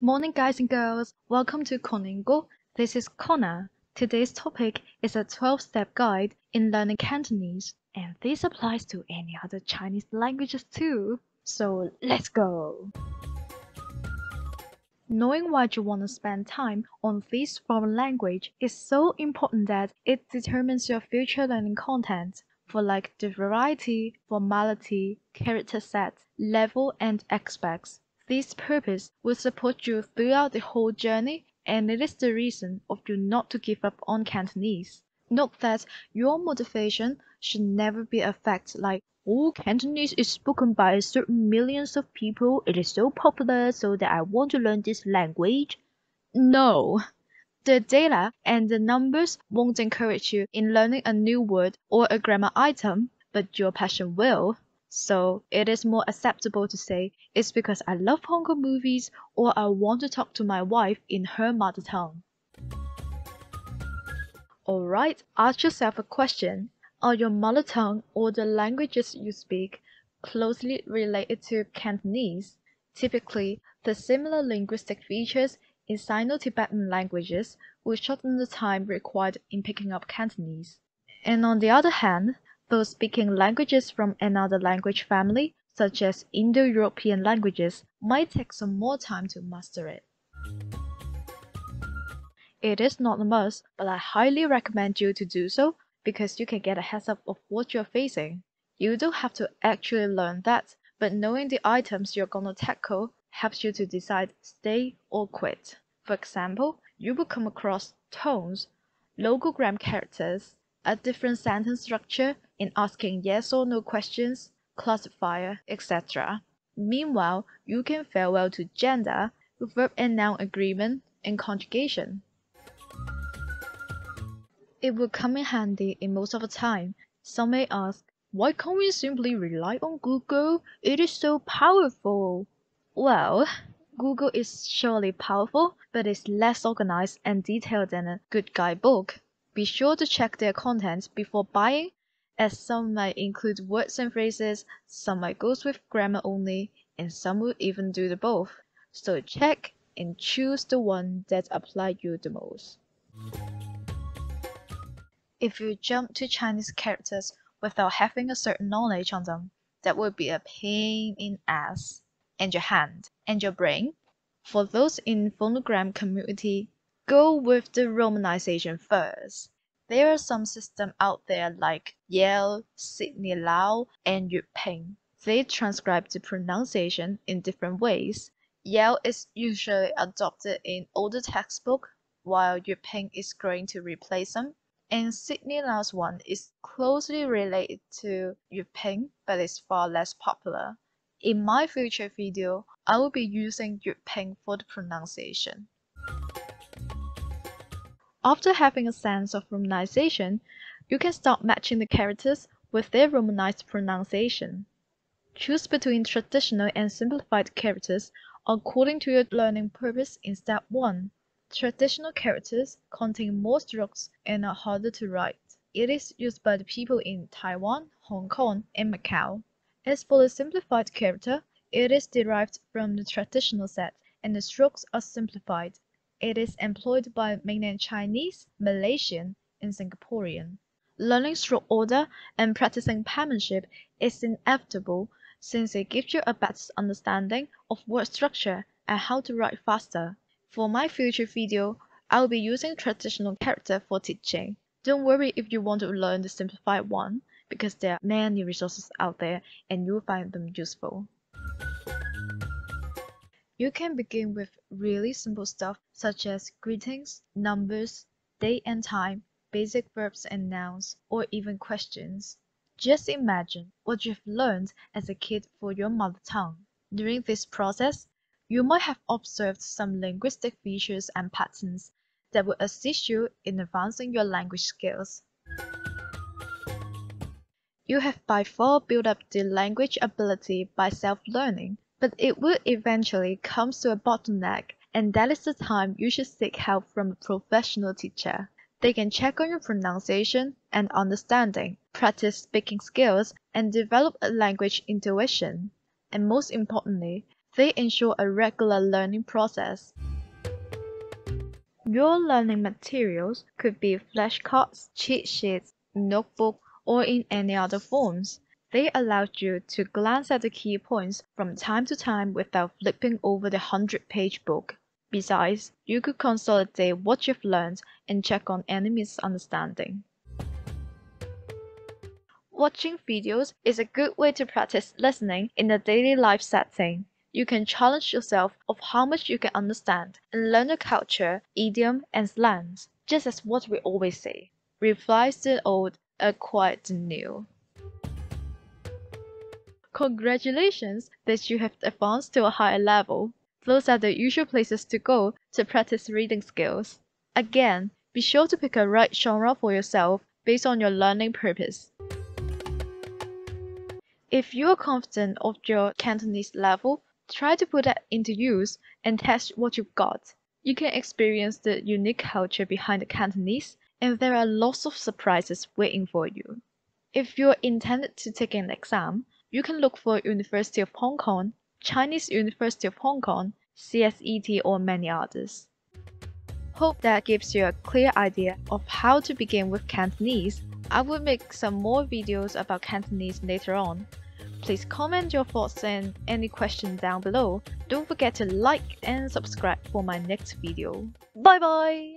Morning, guys and girls. Welcome to Koningo. This is Kona. Today's topic is a 12-step guide in learning Cantonese, and this applies to any other Chinese languages too. So let's go. Knowing why you want to spend time on this foreign language is so important that it determines your future learning content for like the variety, formality, character set, level, and aspects. This purpose will support you throughout the whole journey, and it is the reason of you not to give up on Cantonese. Note that your motivation should never be a fact like, oh, Cantonese is spoken by certain millions of people. It is so popular, so that I want to learn this language. No, the data and the numbers won't encourage you in learning a new word or a grammar item, but your passion will. So it is more acceptable to say it's because I love Hong Kong movies or I want to talk to my wife in her mother tongue. Alright, ask yourself a question. Are your mother tongue or the languages you speak closely related to Cantonese? Typically, the similar linguistic features in Sino-Tibetan languages will shorten the time required in picking up Cantonese. And on the other hand, those speaking languages from another language family, such as Indo-European languages, might take some more time to master it. It is not a must, but I highly recommend you to do so because you can get a heads up of what you're facing. You don't have to actually learn that, but knowing the items you're gonna tackle helps you to decide stay or quit. For example, you will come across tones, logogram characters, a different sentence structure in asking yes or no questions, classifier, etc. Meanwhile, you can farewell to gender, verb and noun agreement, and conjugation. It will come in handy in most of the time. Some may ask, why can't we simply rely on Google? It is so powerful. Well, Google is surely powerful, but it's less organized and detailed than a good guidebook. Be sure to check their content before buying, as some might include words and phrases, some might go with grammar only, and some will even do the both. So check and choose the one that applies you the most. If you jump to Chinese characters without having a certain knowledge on them, that would be a pain in ass. And your hand, and your brain. For those in phonogram community, go with the romanization first. There are some systems out there like Yale, Sydney Lau, and Yue Ping. They transcribe the pronunciation in different ways. Yale is usually adopted in older textbook, while Yue Ping is going to replace them. And Sydney Lau's one is closely related to Yue Ping, but is far less popular. In my future video, I will be using Yue Ping for the pronunciation. After having a sense of romanization, you can start matching the characters with their romanized pronunciation. Choose between traditional and simplified characters according to your learning purpose in step 1. Traditional characters contain more strokes and are harder to write. It is used by the people in Taiwan, Hong Kong, and Macau. As for the simplified character, it is derived from the traditional set, and the strokes are simplified. It is employed by mainland Chinese, Malaysian, and Singaporean. Learning stroke order and practicing penmanship is inevitable since it gives you a better understanding of word structure and how to write faster. For my future video, I will be using traditional character for teaching. Don't worry if you want to learn the simplified one, because there are many resources out there and you'll find them useful. You can begin with really simple stuff such as greetings, numbers, date and time, basic verbs and nouns, or even questions. Just imagine what you've learned as a kid for your mother tongue. During this process, you might have observed some linguistic features and patterns that will assist you in advancing your language skills. You have by far built up the language ability by self-learning, but it will eventually come to a bottleneck, and that is the time you should seek help from a professional teacher. They can check on your pronunciation and understanding, practice speaking skills, and develop a language intuition. And most importantly, They ensure a regular learning process. Your learning materials could be flashcards, cheat sheets, notebook, or in any other forms. They allow you to glance at the key points from time to time without flipping over the 100-page book. Besides, you could consolidate what you've learned and check on any misunderstanding. Watching videos is a good way to practice listening in a daily life setting. You can challenge yourself of how much you can understand and learn the culture, idiom, and slangs. Just as what we always say, revise the old, acquire the new. Congratulations that you have advanced to a higher level. Those are the usual places to go to practice reading skills. Again, be sure to pick a right genre for yourself based on your learning purpose. If you are confident of your Cantonese level, try to put that into use and test what you've got. You can experience the unique culture behind the Cantonese, and there are lots of surprises waiting for you. If you're intended to take an exam, you can look for University of Hong Kong, Chinese University of Hong Kong, CSET, or many others. Hope that gives you a clear idea of how to begin with Cantonese. I will make some more videos about Cantonese later on. Please comment your thoughts and any questions down below. Don't forget to like and subscribe for my next video. Bye bye!